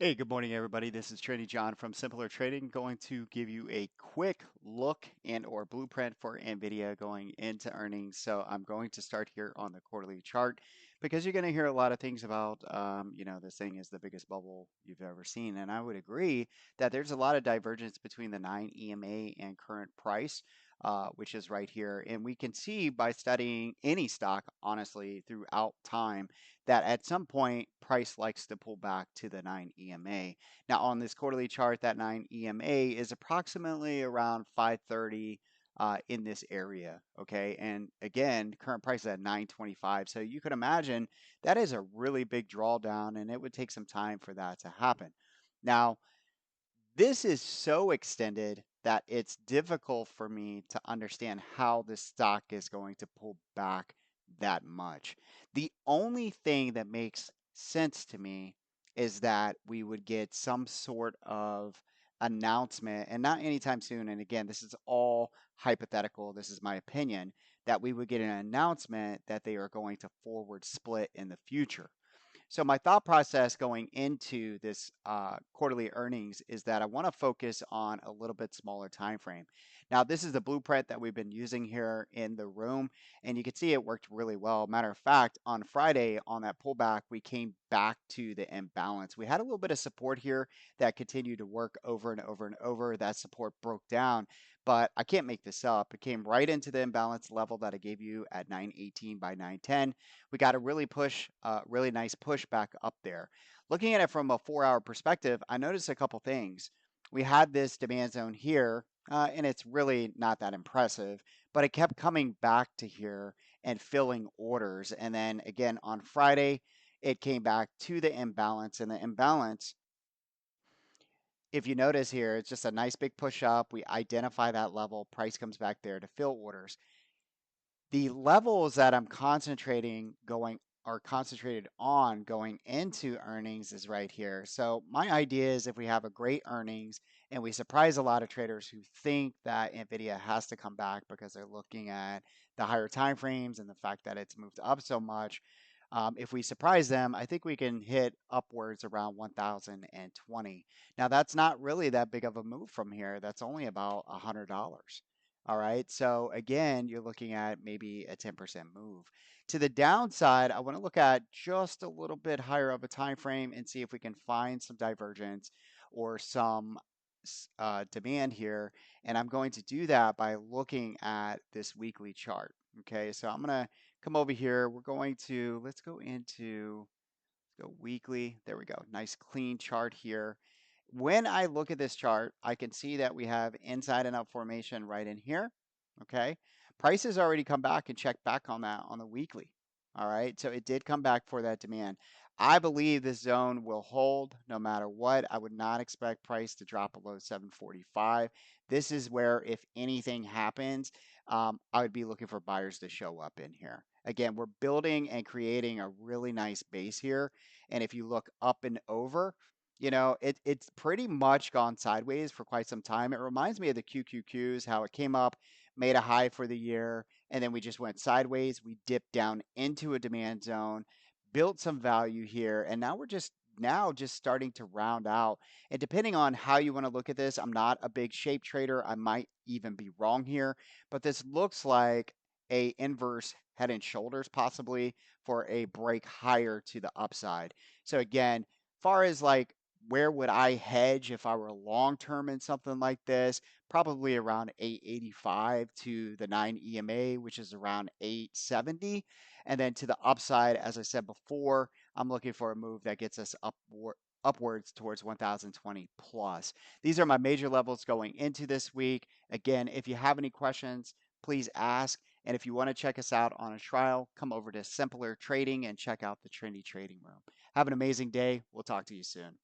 Hey, good morning, everybody. This is Trendy John from Simpler Trading, going to give you a quick look and or blueprint for NVDA going into earnings. So I'm going to start here on the quarterly chart because you're going to hear a lot of things about, this thing is the biggest bubble you've ever seen. And I would agree that there's a lot of divergence between the 9 EMA and current price. Which is right here. And we can see by studying any stock, honestly, throughout time, that at some point price likes to pull back to the 9 EMA. Now on this quarterly chart, that 9 EMA is approximately around 530 in this area. Okay, and again, current price is at 925. So you can imagine that is a really big drawdown, and it would take some time for that to happen. Now, this is so extended that it's difficult for me to understand how the stock is going to pull back that much. The only thing that makes sense to me is that we would get some sort of announcement, and not anytime soon. And again, this is all hypothetical. This is my opinion that we would get an announcement that they are going to forward split in the future. So my thought process going into this quarterly earnings is that I want to focus on a little bit smaller time frame. Now, this is the blueprint that we've been using here in the room, and you can see it worked really well. Matter of fact, on Friday on that pullback, we came back to the imbalance. We had a little bit of support here that continued to work over and over and over. That support broke down, but I can't make this up. It came right into the imbalance level that I gave you at 918 by 910. We got a really nice push back up there. Looking at it from a 4 hour perspective, I noticed a couple things. We had this demand zone here, and it's really not that impressive, but it kept coming back to here and filling orders. And then again on Friday, it came back to the imbalance, and the imbalance, if you notice here, it's just a nice big push up. We identify that level, price comes back there to fill orders. The levels that I'm concentrating going are concentrated on going into earnings is right here. So my idea is if we have a great earnings and we surprise a lot of traders who think that Nvidia has to come back because they're looking at the higher time frames and the fact that it's moved up so much. If we surprise them, I think we can hit upwards around 1020. Now that's not really that big of a move from here. That's only about $100. All right. So again, you're looking at maybe a 10% move. To the downside, I want to look at just a little bit higher of a time frame and see if we can find some divergence or some demand here. And I'm going to do that by looking at this weekly chart. Okay. So I'm going to come over here. We're going to, let's go into, let's go weekly. There we go. Nice clean chart here. When I look at this chart, I can see that we have inside and out formation right in here. Okay. Price has already come back and checked back on that on the weekly. All right. So it did come back for that demand. I believe this zone will hold no matter what. I would not expect price to drop below 745. This is where, if anything happens, I would be looking for buyers to show up in here. Again, we're building and creating a really nice base here. And if you look up and over, it's pretty much gone sideways for quite some time. It reminds me of the QQQs, how it came up, made a high for the year, and then we just went sideways. We dipped down into a demand zone, built some value here, and now just starting to round out. And depending on how you want to look at this, I'm not a big shape trader. I might even be wrong here, but this looks like a inverse head and shoulders possibly for a break higher to the upside. So again, far as like where would I hedge if I were long term in something like this? Probably around 885 to the 9 EMA, which is around 870. And then to the upside, as I said before, I'm looking for a move that gets us upwards towards 1020 plus. These are my major levels going into this week. Again, if you have any questions, please ask. And if you want to check us out on a trial, come over to Simpler Trading and check out the Trendy Trading Room. Have an amazing day. We'll talk to you soon.